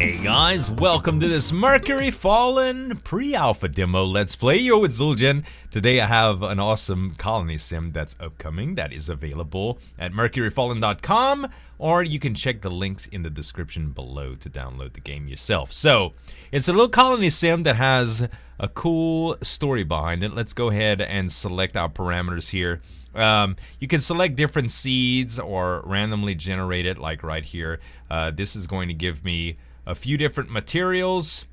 Hey guys, welcome to this Mercury Fallen pre-alpha demo Let's Play. You're with Zul'jin. Today I have an awesome colony sim that's upcoming that is available at mercuryfallen.com, or you can check the links in the description below to download the game yourself. So, it's a little colony sim that has a cool story behind it. Let's go ahead and select our parameters here. You can select different seeds or randomly generate it, like right here. This is going to give me a few different materials,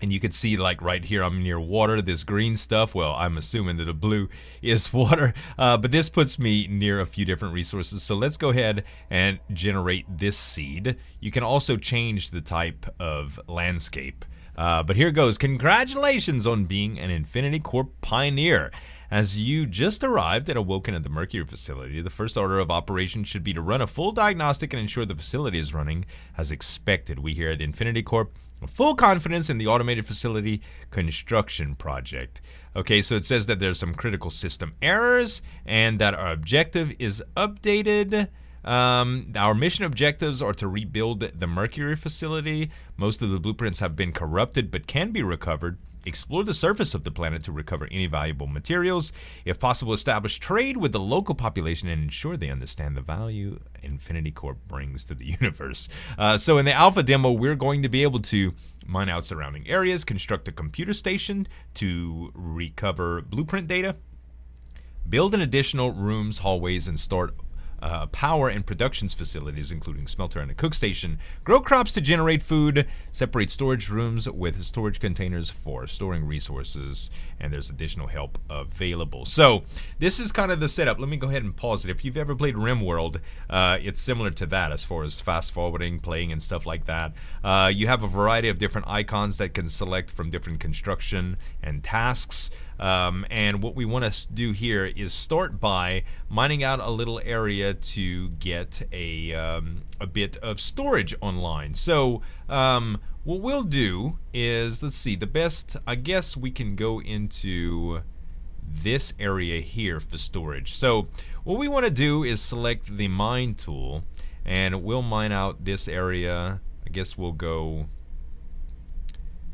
and you can see like right here I'm near water. This green stuff, well, I'm assuming that the blue is water, but this puts me near a few different resources. So let's go ahead and generate this seed. You can also change the type of landscape, but here goes. Congratulations on being an Infinity Corp pioneer. As you just arrived and awoken at the Mercury facility, the first order of operations should be to run a full diagnostic and ensure the facility is running as expected. We here at Infinity Corp have full confidence in the automated facility construction project. Okay, so it says that there's some critical system errors and that our objective is updated. Our mission objectives are to rebuild the Mercury facility. Most of the blueprints have been corrupted but can be recovered. Explore the surface of the planet to recover any valuable materials. If possible, establish trade with the local population and ensure they understand the value Infinity Corp brings to the universe. So in the alpha demo, we're going to be able to mine out surrounding areas, construct a computer station to recover blueprint data, build an additional rooms, hallways, and start power and productions facilities, including smelter and a cook station, grow crops to generate food, separate storage rooms with storage containers for storing resources, and there's additional help available. So this is kind of the setup. Let me go ahead and pause it. If you've ever played RimWorld, it's similar to that as far as fast forwarding, playing, and stuff like that. You have a variety of different icons that can select from different construction and tasks. And what we want to do here is start by mining out a little area to get a bit of storage online. So what we'll do is, let's see, the best, I guess we can go into this area here for storage. So what we want to do is select the mine tool, and we'll mine out this area. I guess we'll go...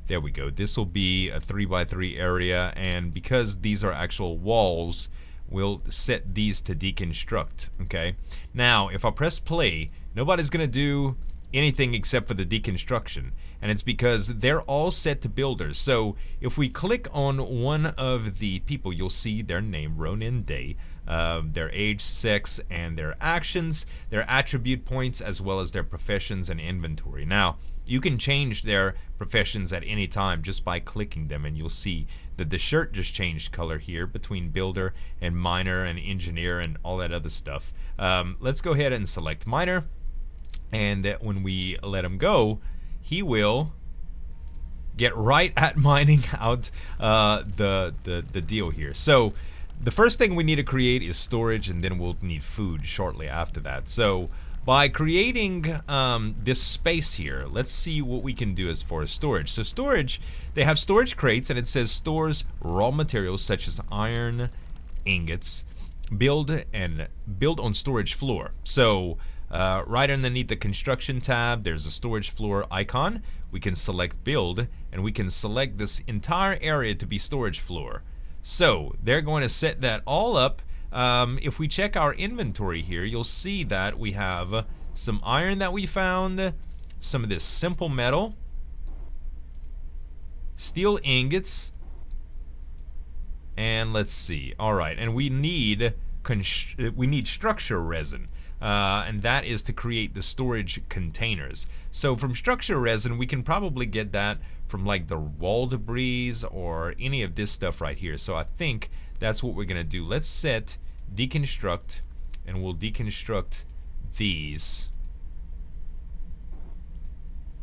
There we go. This will be a 3x3 area, and because these are actual walls, we'll set these to deconstruct. Okay. Now, if I press play, nobody's gonna do anything except for the deconstruction, and it's because they're all set to builders. So if we click on one of the people, you'll see their name, Ronin Day, their age, sex, and their actions, their attribute points, as well as their professions and inventory. Now, you can change their professions at any time just by clicking them, and you'll see that the shirt just changed color here between builder and miner and engineer and all that other stuff. Let's go ahead and select miner, and when we let him go, he will get right at mining out the deal here. So the first thing we need to create is storage, and then we'll need food shortly after that. So by creating this space here, let's see what we can do as far as storage. So storage, they have storage crates, and it says stores raw materials such as iron ingots, build on storage floor. So right underneath the construction tab, there's a storage floor icon. We can select build, and we can select this entire area to be storage floor. So they're going to set that all up. If we check our inventory here, you'll see that we have some iron that we found, some of this simple metal, steel ingots, and let's see. All right, and we need structure resin, and that is to create the storage containers. So from structure resin, we can probably get that from like the wall debris or any of this stuff right here. So I think that's what we're gonna do. Let's set deconstruct, and we'll deconstruct these,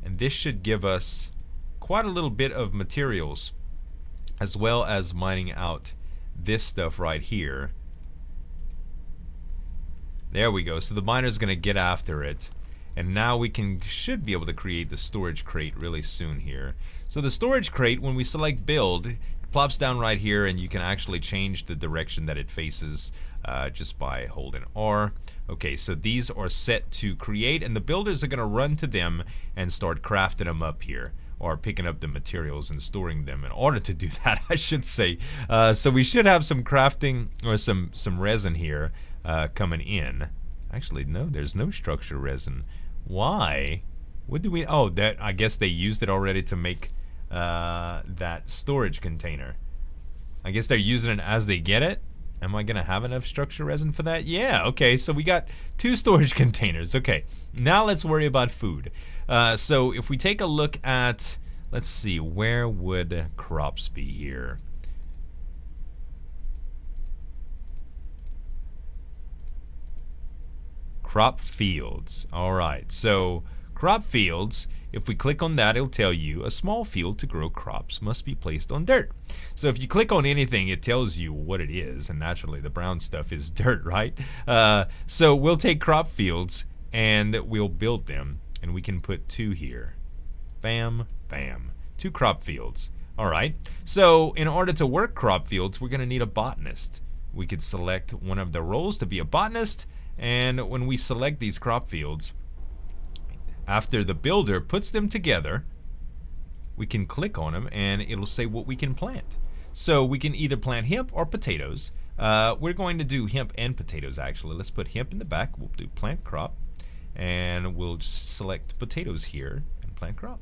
and this should give us quite a little bit of materials, as well as mining out this stuff right here. There we go. So the miner's gonna get after it, and now we should be able to create the storage crate really soon here. So the storage crate, when we select build, it plops down right here, and you can actually change the direction that it faces just by holding R. Okay, so these are set to create, and the builders are going to run to them and start crafting them up here, or picking up the materials and storing them in order to do that, I should say. So we should have some crafting, or some resin here coming in. Actually, no, there's no structure resin. Why? What do we... Oh, that, I guess they used it already to make that storage container. I guess they're using it as they get it. Am I gonna have enough structure resin for that? Yeah, okay, so we got 2 storage containers. Okay, now let's worry about food. So if we take a look at, let's see, where would crops be here? Crop fields. All right, so crop fields, if we click on that, it'll tell you a small field to grow crops must be placed on dirt. So if you click on anything, it tells you what it is, and naturally the brown stuff is dirt, right? So we'll take crop fields and we'll build them, and we can put 2 here. Bam, bam. 2 crop fields. All right, so in order to work crop fields, we're gonna need a botanist. We could select one of the roles to be a botanist, and when we select these crop fields, after the builder puts them together, we can click on them and it'll say what we can plant. So we can either plant hemp or potatoes. We're going to do hemp and potatoes, actually. Let's put hemp in the back. We'll do plant crop, and we'll select potatoes here and plant crop.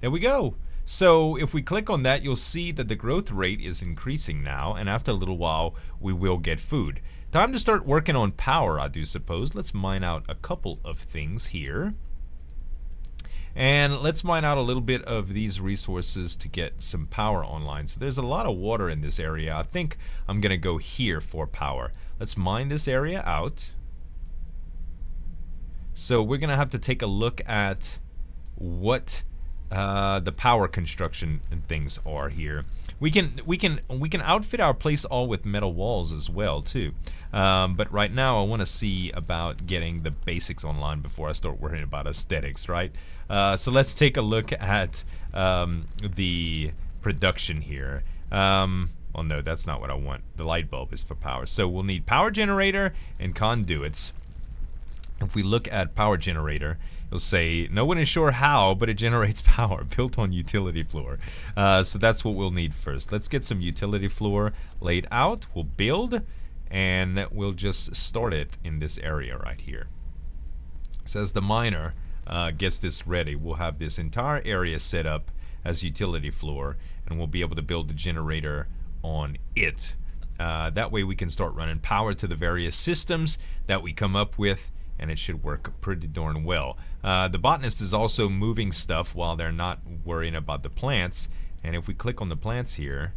There we go. So if we click on that, you'll see that the growth rate is increasing now, and after a little while we will get food. Time to start working on power, I do suppose. Let's mine out a couple of things here. And let's mine out a little bit of these resources to get some power online. So there's a lot of water in this area. I think I'm gonna go here for power. Let's mine this area out. So we're gonna have to take a look at what the power construction and things are here. We can outfit our place all with metal walls as well too. But right now I want to see about getting the basics online before I start worrying about aesthetics, right? So let's take a look at the production here. Oh no, that's not what I want. The light bulb is for power. So we'll need power generator and conduits. If we look at power generator, it'll say no one is sure how, but it generates power built on utility floor. So that's what we'll need first. Let's get some utility floor laid out. We'll build, and we'll just start it in this area right here. So as the miner gets this ready, we'll have this entire area set up as utility floor, and we'll be able to build the generator on it. That way we can start running power to the various systems that we come up with, and it should work pretty darn well. The botanist is also moving stuff while they're not worrying about the plants. And if we click on the plants here,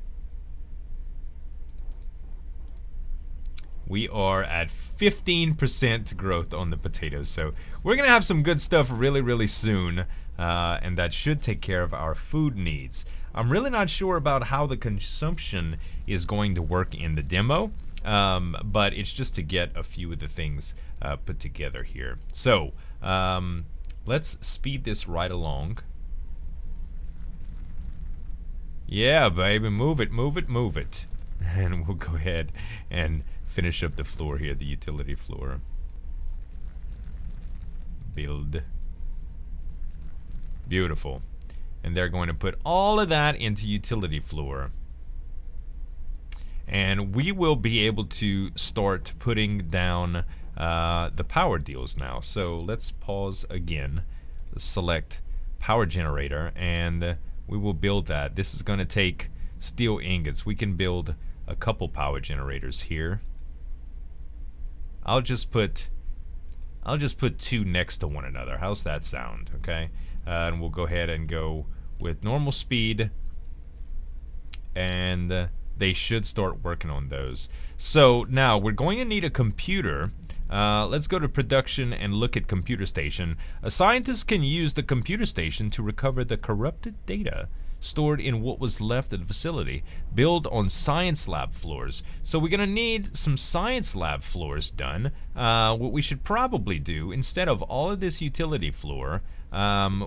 we are at 15% growth on the potatoes. So we're gonna have some good stuff really, really soon, and that should take care of our food needs. I'm really not sure about how the consumption is going to work in the demo, but it's just to get a few of the things put together here. So let's speed this right along. Yeah, baby, move it, move it, move it. And we'll go ahead and finish up the floor here, the utility floor. Build. Beautiful. And they're going to put all of that into utility floor. And we will be able to start putting down the power deals now. So let's pause again, select power generator, and we will build that. This is going to take steel ingots. We can build a couple power generators here. I'll just put 2 next to one another. How's that sound? Okay, and we'll go ahead and go with normal speed, and they should start working on those. So now we're going to need a computer. Let's go to production and look at computer station. A scientist can use the computer station to recover the corrupted data stored in what was left at the facility. Build on science lab floors. So we're gonna need some science lab floors done. What we should probably do, instead of all of this utility floor,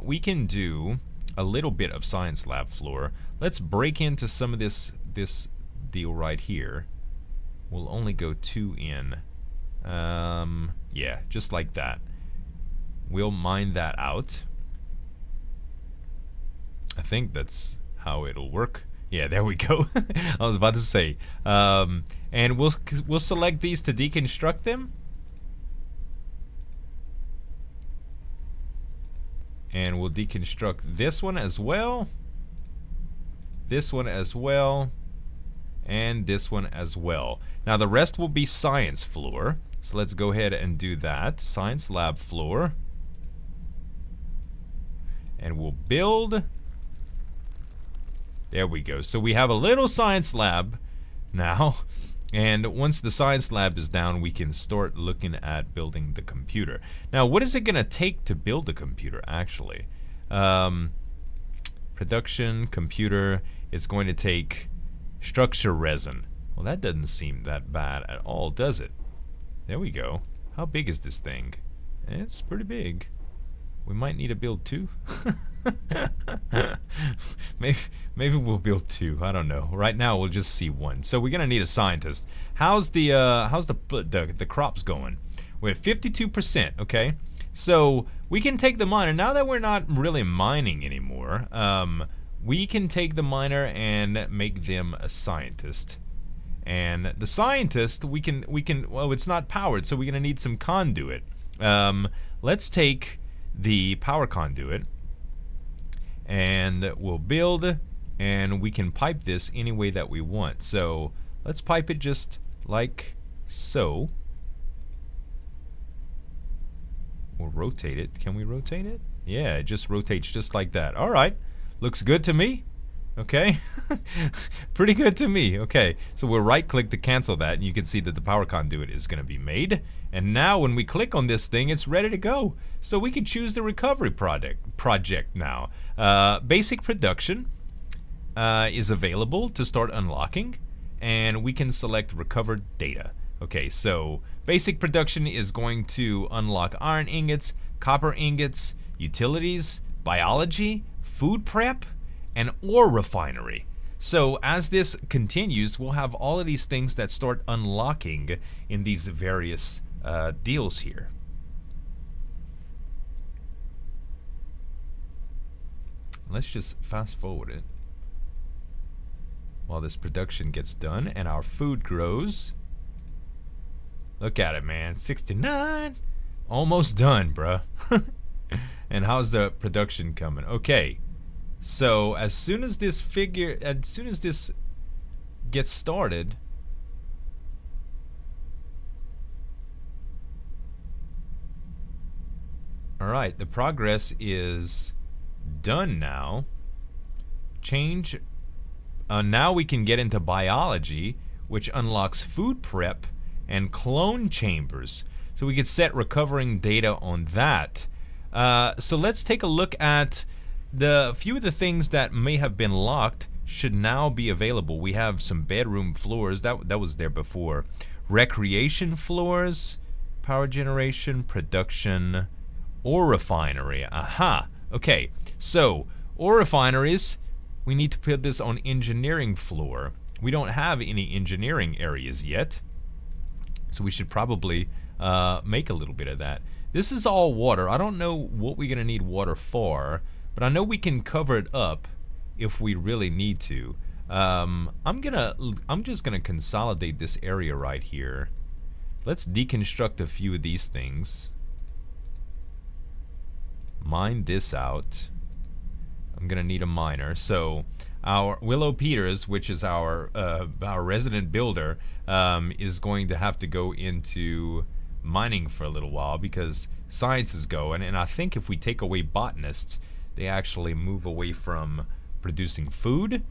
we can do a little bit of science lab floor. Let's break into some of this deal right here. We'll only go 2 in. Yeah, just like that. We'll mine that out. I think that's how it'll work. Yeah, there we go. I was about to say. And we'll select these to deconstruct them. And we'll deconstruct this one as well. This one as well. And this one as well. Now the rest will be science floor. So let's go ahead and do that. Science lab floor. And we'll build. There we go. So we have a little science lab now. And once the science lab is down, we can start looking at building the computer. Now, what is it going to take to build a computer, actually? Production, computer. It's going to take structure resin. Well, that doesn't seem that bad at all, does it? There we go. How big is this thing? It's pretty big. We might need to build two. maybe we'll build two. I don't know. Right now we'll just see one. So we're gonna need a scientist. How's the crops going? We're at 52%. Okay. So we can take the miner now that we're not really mining anymore. We can take the miner and make them a scientist. And the scientist, we can. Well, it's not powered, so we're gonna need some conduit. Let's take the power conduit and we'll build, and we can pipe this any way that we want. So let's pipe it just like so. We'll rotate it. Can we rotate it? Yeah, it just rotates just like that. All right, looks good to me. Okay. Pretty good to me. Okay, so we'll right click to cancel that, and you can see that the power conduit is going to be made. And now when we click on this thing, it's ready to go. So we can choose the recovery project now. Basic production is available to start unlocking, and we can select recovered data. Okay, so basic production is going to unlock iron ingots, copper ingots, utilities, biology, food prep, and ore refinery. So as this continues, we'll have all of these things that start unlocking in these various deals here. Let's just fast forward it while this production gets done and our food grows. Look at it, man. 69. Almost done, bruh. And how's the production coming? Okay. So as soon as this gets started, all right, the progress is done now. Change. Now we can get into biology, which unlocks food prep and clone chambers. So we could set recovering data on that. So let's take a look at the few of the things that may have been locked should now be available. We have some bedroom floors that was there before. Recreation floors, power generation, production, ore refinery. Aha. Okay. So ore refineries, we need to put this on engineering floor. We don't have any engineering areas yet, so we should probably make a little bit of that. This is all water. I don't know what we're gonna need water for, but I know we can cover it up if we really need to. I'm just gonna consolidate this area right here. Let's deconstruct a few of these things. Mine this out. I'm gonna need a miner. So our Willow Peters, which is our resident builder, is going to have to go into mining for a little while because science is going. And I think if we take away botanists, they actually move away from producing food.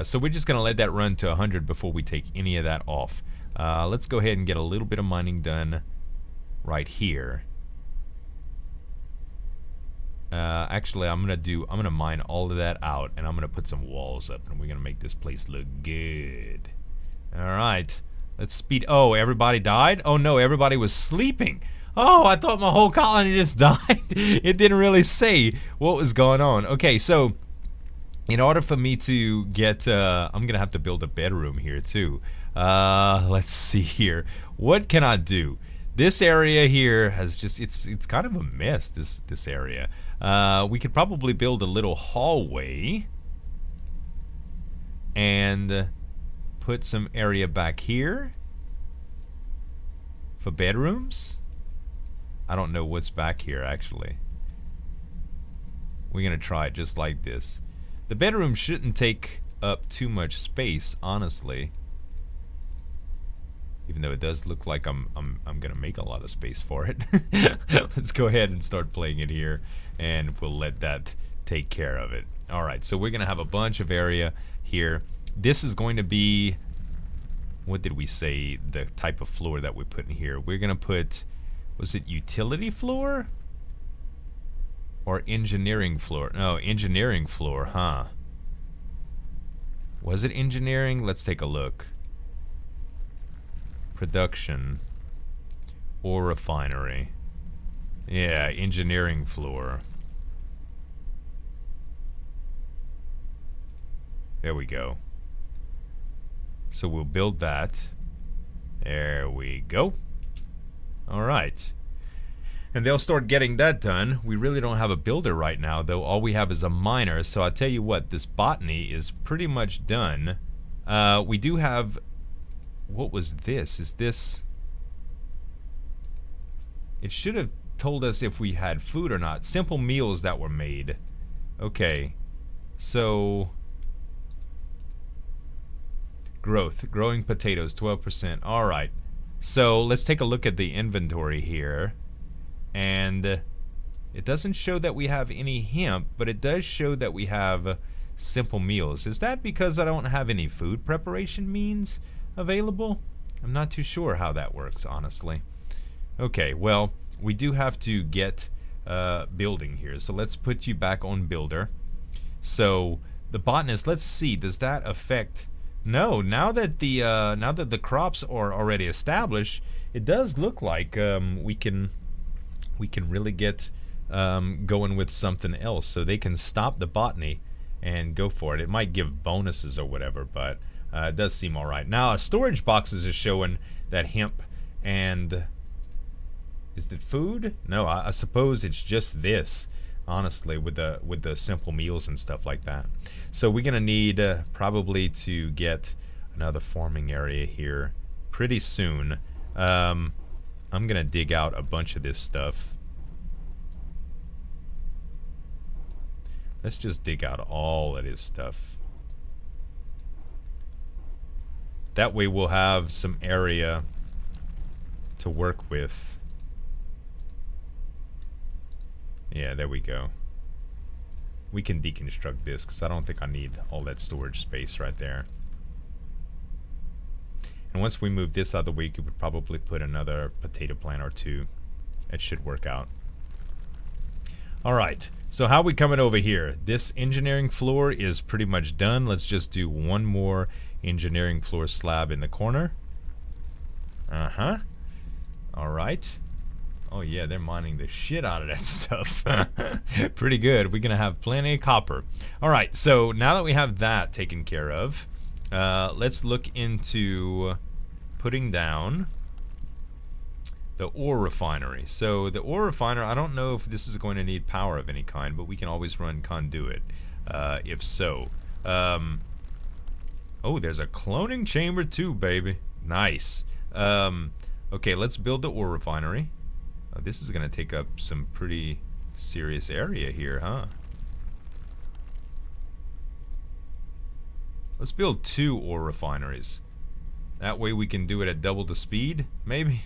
So we're just gonna let that run to 100 before we take any of that off. Let's go ahead and get a little bit of mining done right here. Actually, I'm gonna mine all of that out, and I'm gonna put some walls up, and we're gonna make this place look good. All right, let's speed. Oh, everybody died? Oh no, everybody was sleeping. Oh, I thought my whole colony just died. It didn't really say what was going on. Okay, so in order for me to get, I'm gonna have to build a bedroom here too. Let's see here. What can I do? This area here has just, it's kind of a mess, this area. We could probably build a little hallway and put some area back here for bedrooms. I don't know what's back here actually. We're gonna try it just like this. The bedroom shouldn't take up too much space, honestly. Even though it does look like I'm gonna make a lot of space for it. Let's go ahead and start playing it here, and we'll let that take care of it. Alright, so we're gonna have a bunch of area here. This is going to be, what did we say, the type of floor that we put in here? We're gonna put, was it utility floor? Or engineering floor? No, engineering floor, huh? Was it engineering? Let's take a look. Production or refinery. Yeah, engineering floor. There we go. So we'll build that. There we go. Alright. And they'll start getting that done. We really don't have a builder right now, though. All we have is a miner. So I'll tell you what, this botany is pretty much done. We do have... What was this? Is this... It should have told us if we had food or not. Simple meals that were made. Okay. So... Growth. Growing potatoes, 12%. Alright. So let's take a look at the inventory here. And it doesn't show that we have any hemp, but it does show that we have simple meals. Is that because I don't have any food preparation means available? I'm not too sure how that works, honestly. Okay, well, we do have to get building here. So let's put you back on builder. So the botanist, let's see, does that affect... No, now that the crops are already established, it does look like we can really get going with something else. So they can stop the botany and go for it. It might give bonuses or whatever, but it does seem alright. Now, storage boxes is showing that hemp and... Is it food? No, I suppose it's just this, honestly, with the simple meals and stuff like that. So we're gonna need probably to get another farming area here pretty soon. I'm gonna dig out a bunch of this stuff. Let's just dig out all of this stuff. That way we'll have some area to work with. Yeah, there we go. We can deconstruct this because I don't think I need all that storage space right there. And once we move this out of the way, we could probably put another potato plant or two. It should work out. Alright, so how are we coming over here? This engineering floor is pretty much done. Let's just do one more engineering floor slab in the corner. Uh-huh. Alright. Oh yeah, they're mining the shit out of that stuff. Pretty good. We're gonna have plenty of copper. Alright, so now that we have that taken care of, let's look into putting down the ore refinery. So the ore refiner, I don't know if this is going to need power of any kind, but we can always run conduit, if so. Oh, there's a cloning chamber too, baby. Nice. Okay, let's build the ore refinery. This is going to take up some pretty serious area here, huh? Let's build 2 ore refineries. That way we can do it at double the speed, maybe?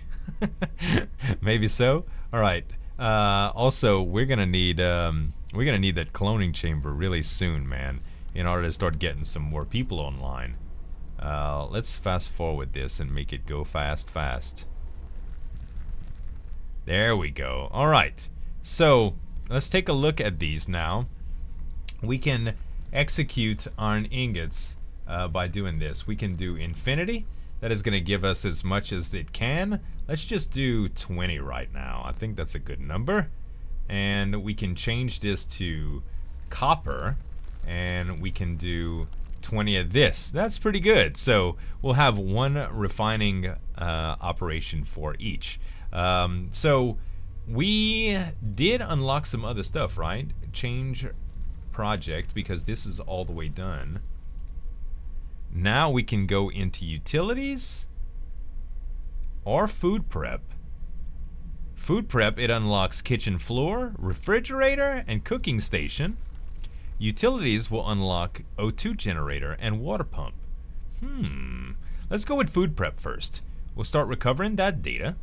Maybe so. Alright. Also, we're gonna need that cloning chamber really soon, man, in order to start getting some more people online. Let's fast forward this and make it go fast. There we go. Alright. So, let's take a look at these now. We can execute iron ingots by doing this. We can do infinity. That is going to give us as much as it can. Let's just do 20 right now. I think that's a good number. And we can change this to copper. And we can do 20 of this. That's pretty good. So we'll have one refining operation for each. So we did unlock some other stuff, right? Change project, because this is all the way done. Now we can go into utilities or food prep. Food prep, it unlocks kitchen floor, refrigerator, and cooking station. Utilities will unlock O2 generator and water pump. Let's go with food prep first. We'll start recovering that data.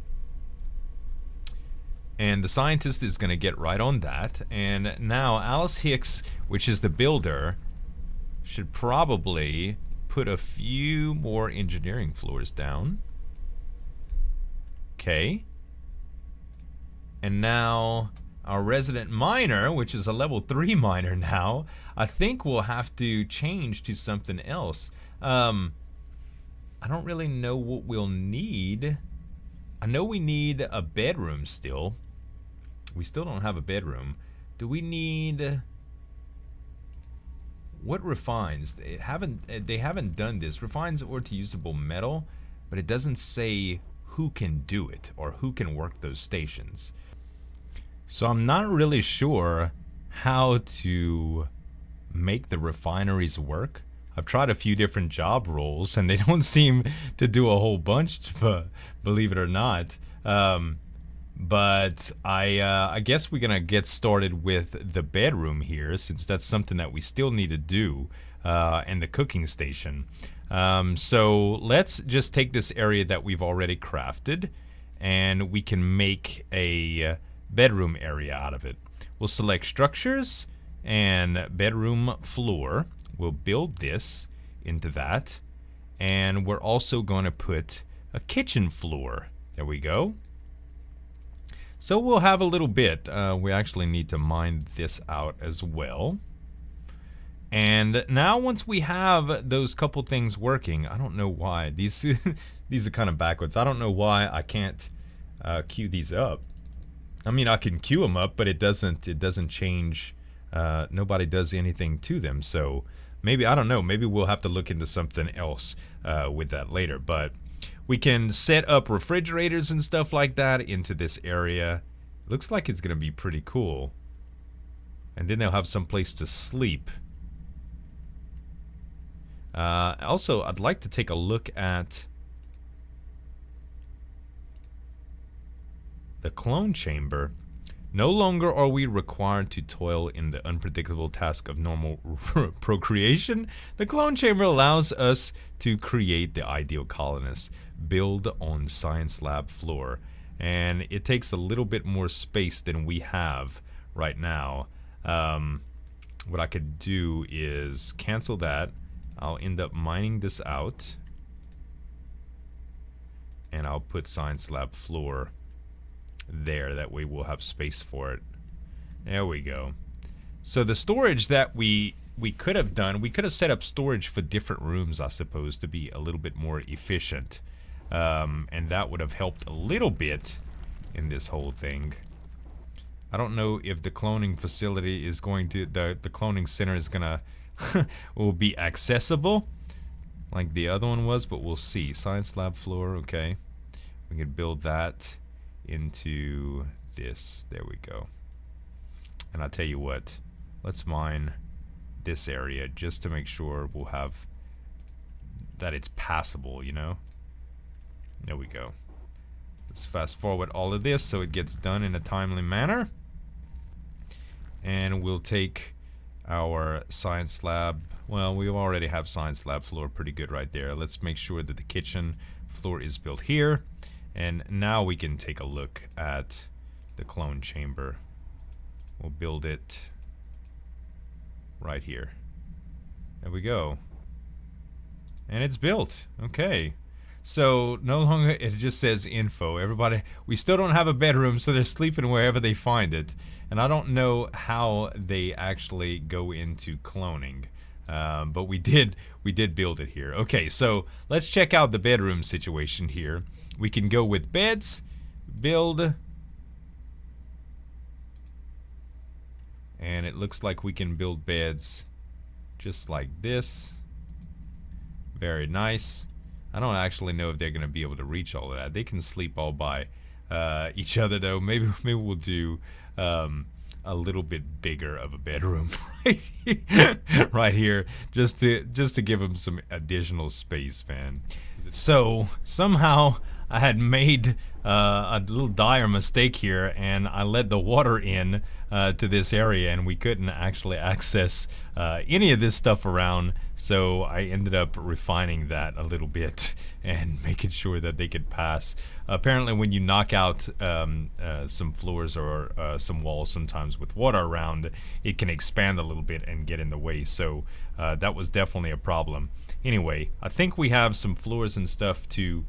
And the scientist is going to get right on that. And now Alice Hicks, which is the builder, should probably put a few more engineering floors down. Okay. And now our resident miner, which is a level 3 miner now, I think we'll have to change to something else. I don't really know what we'll need. I know we need a bedroom still. We still don't have a bedroom. Do we need... What refines? They haven't done this. Refines ore to usable metal, but it doesn't say who can do it or who can work those stations. So I'm not really sure how to make the refineries work. I've tried a few different job roles and they don't seem to do a whole bunch, believe it or not. But I guess we're gonna get started with the bedroom here, since that's something that we still need to do, and the cooking station. So let's just take this area that we've already crafted, and we can make a bedroom area out of it. We'll select structures and bedroom floor. We'll build this into that, and we're also going to put a kitchen floor. There we go. So we'll have a little bit. We actually need to mine this out as well. And now once we have those couple things working, I don't know why these these are kind of backwards. I don't know why I can't queue these up. I mean, I can queue them up, but it doesn't change. Nobody does anything to them. So maybe, I don't know, maybe we'll have to look into something else with that later. But we can set up refrigerators and stuff like that into this area. Looks like it's going to be pretty cool. And then they'll have some place to sleep. Also, I'd like to take a look at the clone chamber. No longer are we required to toil in the unpredictable task of normal procreation. The clone chamber allows us to create the ideal colonists. Build on science lab floor. And it takes a little bit more space than we have right now. What I could do is cancel that. I'll end up mining this out. And I'll put science lab floor there. That way we'll have space for it. There we go. So the storage that we could have done, we could have set up storage for different rooms, I suppose, to be a little bit more efficient. And that would have helped a little bit in this whole thing. I don't know if the cloning facility is going to, the cloning center is gonna will be accessible like the other one was, but we'll see. Science lab floor, okay. We can build that into this. There we go. And I'll tell you what, let's mine this area just to make sure we'll have that it's passable, you know. There we go. Let's fast forward all of this so it gets done in a timely manner. And we'll take our science lab. Well, we already have science lab floor pretty good right there. Let's make sure that the kitchen floor is built here. And now we can take a look at the clone chamber. We'll build it right here. There we go. And it's built. Okay. So no longer it just says info. Everybody, we still don't have a bedroom, so they're sleeping wherever they find it. And I don't know how they actually go into cloning. But we did build it here. Okay, so let's check out the bedroom situation here. We can go with beds, build, and it looks like we can build beds just like this. Very nice. I don't actually know if they're going to be able to reach all of that. They can sleep all by each other though. Maybe we'll do a little bit bigger of a bedroom right here, just to give them some additional space, man. So somehow I had made a little dire mistake here, and I let the water in to this area, and we couldn't actually access any of this stuff around. So I ended up refining that a little bit and making sure that they could pass. Apparently when you knock out some floors or some walls sometimes with water around, it can expand a little bit and get in the way. So that was definitely a problem. Anyway, I think we have some floors and stuff to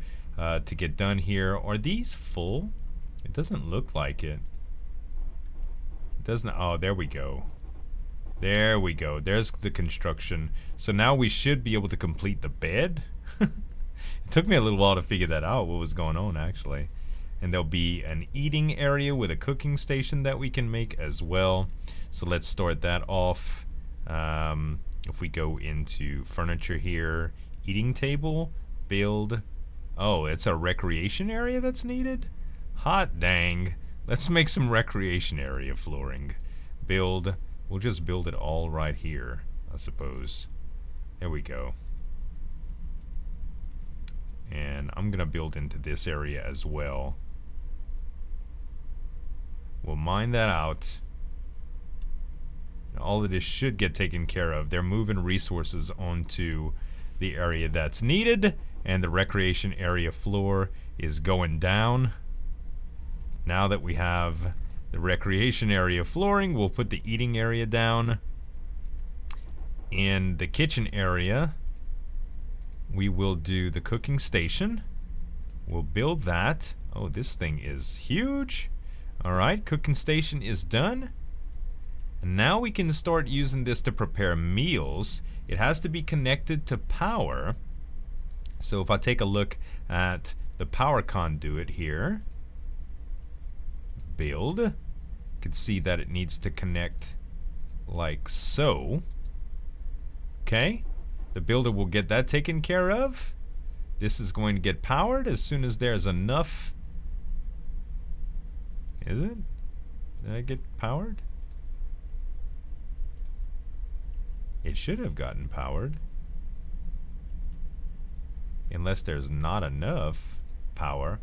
get done here. Are these full? It doesn't look like it. It doesn't. Oh, there we go. There we go. There's the construction. So now we should be able to complete the bed. It took me a little while to figure that out, what was going on actually. And there'll be an eating area with a cooking station that we can make as well. So let's start that off. If we go into furniture here, eating table, build. Oh, it's a recreation area that's needed? Hot dang. Let's make some recreation area flooring. Build. We'll just build it all right here, I suppose. There we go. And I'm gonna build into this area as well. We'll mine that out. All of this should get taken care of. They're moving resources onto the area that's needed, and the recreation area floor is going down. Now that we have the recreation area flooring, we'll put the eating area down. In the kitchen area, we will do the cooking station. We'll build that. Oh, this thing is huge. Alright, cooking station is done. And now we can start using this to prepare meals. It has to be connected to power. So if I take a look at the power conduit here, build, you can see that it needs to connect like so. Okay, the builder will get that taken care of. This is going to get powered as soon as there's enough. Is it? Did I get powered? It should have gotten powered. Unless there's not enough power.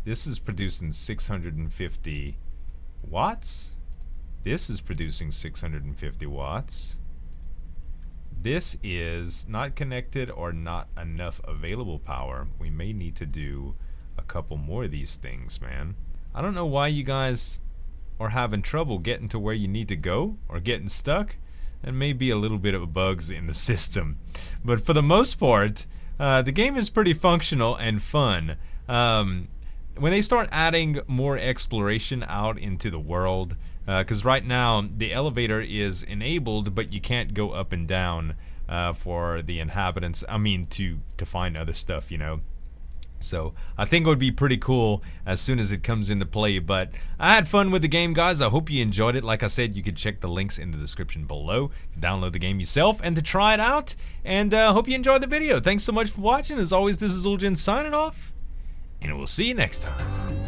This is producing 650 watts. This is producing 650 watts. This is not connected or not enough available power. We may need to do a couple more of these things, man. I don't know why you guys are having trouble getting to where you need to go or getting stuck. There may be a little bit of bugs in the system. But for the most part, the game is pretty functional and fun. When they start adding more exploration out into the world, because right now the elevator is enabled, but you can't go up and down for the inhabitants. I mean, to find other stuff, you know. So I think it would be pretty cool as soon as it comes into play. But I had fun with the game, guys. I hope you enjoyed it. Like I said, you can check the links in the description below to download the game yourself and to try it out. And hope you enjoyed the video. Thanks so much for watching. As always, this is Uljan signing off, and we'll see you next time.